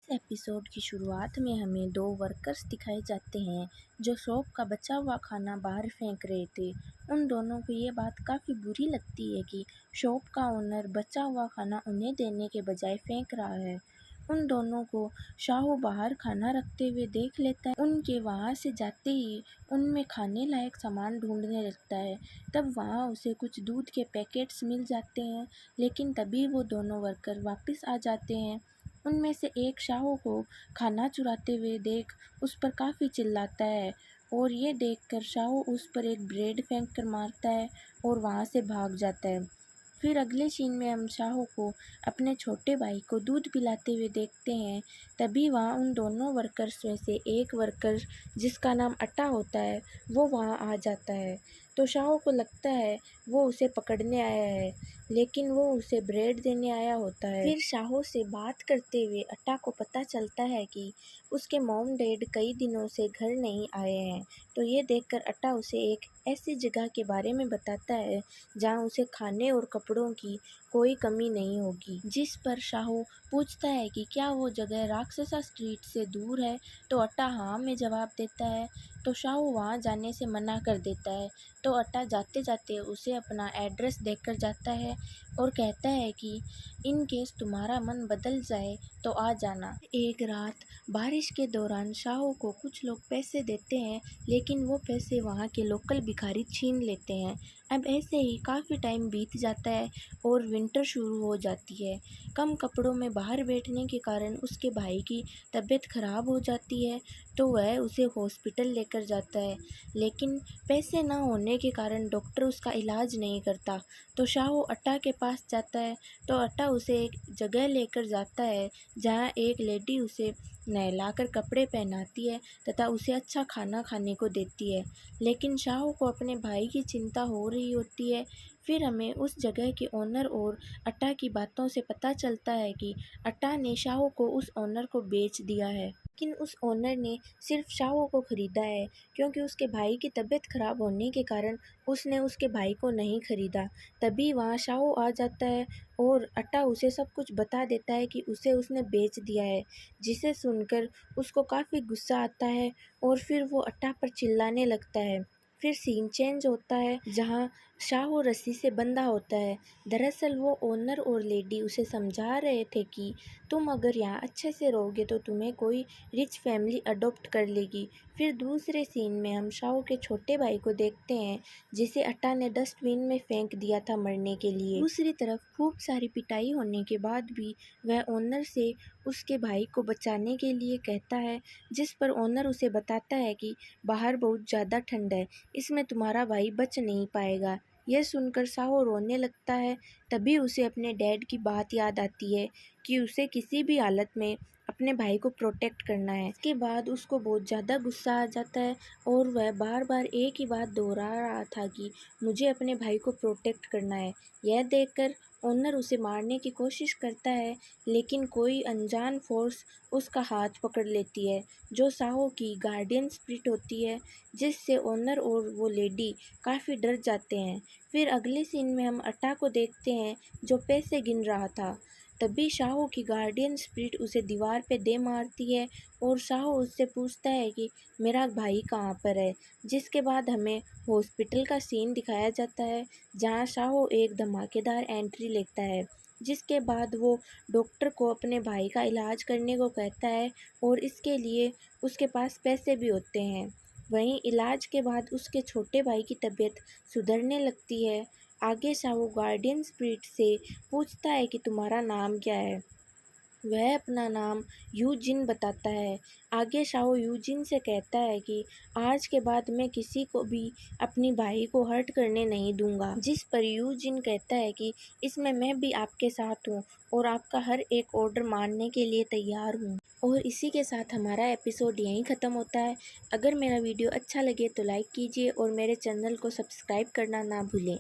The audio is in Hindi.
एपिसोड की शुरुआत में हमें दो वर्कर्स दिखाए जाते हैं जो शॉप का बचा हुआ खाना बाहर फेंक रहे थे। उन दोनों को ये बात काफ़ी बुरी लगती है कि शॉप का ओनर बचा हुआ खाना उन्हें देने के बजाय फेंक रहा है। उन दोनों को शाहू बाहर खाना रखते हुए देख लेता है। उनके वहाँ से जाते ही उनमें खाने लायक सामान ढूंढने लगता है। तब वहाँ उसे कुछ दूध के पैकेट्स मिल जाते हैं, लेकिन तभी वो दोनों वर्कर वापस आ जाते हैं। उनमें से एक शाहू को खाना चुराते हुए देख उस पर काफ़ी चिल्लाता है और ये देखकर शाहू उस पर एक ब्रेड फेंक कर मारता है और वहाँ से भाग जाता है। फिर अगले सीन में हम शाहू को अपने छोटे भाई को दूध पिलाते हुए देखते हैं। तभी वहाँ उन दोनों वर्कर्स में से एक वर्कर, जिसका नाम अट्टा होता है, वो वहाँ आ जाता है। तो शाहू को लगता है वो उसे पकड़ने आया है, लेकिन वो उसे ब्रेड देने आया होता है। फिर शाहू से बात करते हुए अट्टा को पता चलता है कि उसके मॉम डैड कई दिनों से घर नहीं आए हैं। तो ये देखकर अट्टा उसे एक ऐसी जगह के बारे में बताता है जहाँ उसे खाने और कपड़ों की कोई कमी नहीं होगी। जिस पर शाहू पूछता है कि क्या वो जगह राक्षसा स्ट्रीट से दूर है, तो अट्टा हाँ में जवाब देता है। तो शाहू वहाँ जाने से मना कर देता है। तो अट्टा जाते जाते उसे अपना एड्रेस देकर जाता है और कहता है कि इन केस तुम्हारा मन बदल जाए तो आ जाना। एक रात बारिश के दौरान शाहू को कुछ लोग पैसे देते हैं, लेकिन वो पैसे वहाँ के लोकल भिखारी छीन लेते हैं। अब ऐसे ही काफ़ी टाइम बीत जाता है और विंटर शुरू हो जाती है। कम कपड़ों में बाहर बैठने के कारण उसके भाई की तबीयत खराब हो जाती है, तो वह उसे हॉस्पिटल लेकर जाता है, लेकिन पैसे न होने के कारण डॉक्टर उसका इलाज नहीं करता। तो शाहू अट्टा के पास जाता है। तो अट्टा उसे एक जगह लेकर जाता है जहाँ एक लेडी उसे नहलाकर कपड़े पहनाती है तथा उसे अच्छा खाना खाने को देती है, लेकिन शाहू को अपने भाई की चिंता हो रही होती है। फिर हमें उस जगह के ओनर और अट्टा की बातों से पता चलता है कि अट्टा ने शाहू को उस ओनर को बेच दिया है, लेकिन उस ओनर ने सिर्फ शाहू को खरीदा है क्योंकि उसके भाई की तबीयत खराब होने के कारण उसने उसके भाई को नहीं खरीदा। तभी वहाँ शाहू आ जाता है और अट्टा उसे सब कुछ बता देता है कि उसे उसने बेच दिया है, जिसे सुनकर उसको काफ़ी गुस्सा आता है और फिर वो अट्टा पर चिल्लाने लगता है। फिर सीन चेंज होता है जहाँ शाहू रस्सी से बंधा होता है। दरअसल वो ओनर और लेडी उसे समझा रहे थे कि तुम अगर यहाँ अच्छे से रहोगे तो तुम्हें कोई रिच फैमिली अडॉप्ट कर लेगी। फिर दूसरे सीन में हम शाहू के छोटे भाई को देखते हैं जिसे अट्टा ने डस्टबिन में फेंक दिया था मरने के लिए। दूसरी तरफ खूब सारी पिटाई होने के बाद भी वह ओनर से उसके भाई को बचाने के लिए कहता है, जिस पर ओनर उसे बताता है कि बाहर बहुत ज़्यादा ठंड है, इसमें तुम्हारा भाई बच नहीं पाएगा। यह सुनकर शाहू रोने लगता है। तभी उसे अपने डैड की बात याद आती है कि उसे किसी भी हालत में अपने भाई को प्रोटेक्ट करना है। इसके बाद उसको बहुत ज़्यादा गुस्सा आ जाता है और वह बार बार एक ही बात दोहरा रहा था कि मुझे अपने भाई को प्रोटेक्ट करना है। यह देखकर ओनर उसे मारने की कोशिश करता है, लेकिन कोई अनजान फोर्स उसका हाथ पकड़ लेती है, जो शाहू की गार्डियन स्पिरिट होती है, जिससे ओनर और वो लेडी काफ़ी डर जाते हैं। फिर अगले सीन में हम अट्टा को देखते हैं जो पैसे गिन रहा था। तभी शाहू की गार्डियन स्पिरिट उसे दीवार पे दे मारती है और शाहू उससे पूछता है कि मेरा भाई कहाँ पर है। जिसके बाद हमें हॉस्पिटल का सीन दिखाया जाता है जहाँ शाहू एक धमाकेदार एंट्री लेता है, जिसके बाद वो डॉक्टर को अपने भाई का इलाज करने को कहता है और इसके लिए उसके पास पैसे भी होते हैं। वहीं इलाज के बाद उसके छोटे भाई की तबीयत सुधरने लगती है। आगे शाहू गार्डियन स्पिरिट से पूछता है कि तुम्हारा नाम क्या है। वह अपना नाम यूजिन बताता है। आगे शाओ यूजिन से कहता है कि आज के बाद मैं किसी को भी अपनी भाई को हर्ट करने नहीं दूंगा। जिस पर यूजिन कहता है कि इसमें मैं भी आपके साथ हूँ और आपका हर एक ऑर्डर मानने के लिए तैयार हूँ। और इसी के साथ हमारा एपिसोड यहीं ख़त्म होता है। अगर मेरा वीडियो अच्छा लगे तो लाइक कीजिए और मेरे चैनल को सब्सक्राइब करना ना भूलें।